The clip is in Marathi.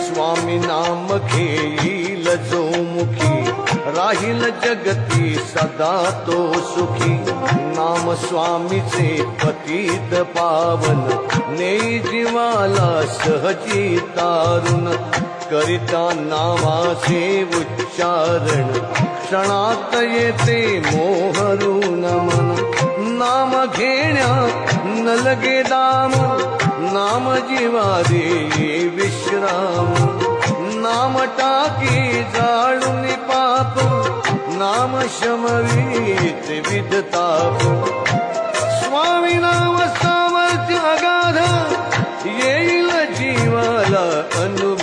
स्वामी नाम घेईल जो मुखी राहील जगती सदा तो सुखी नाम स्वामीचे पतित पावन नेई जीवाला सहजी तारुण करिता नामाचे उच्चारण क्षणात येते मोहरून मन नाम घेण्या न लगे दाम नाम जीवा दे विश्राम नाम टाकी जाळून पाप नाम शमवीत विदताप स्वामी नाम सामर्थ्य अगाध येईल जीवाला अनु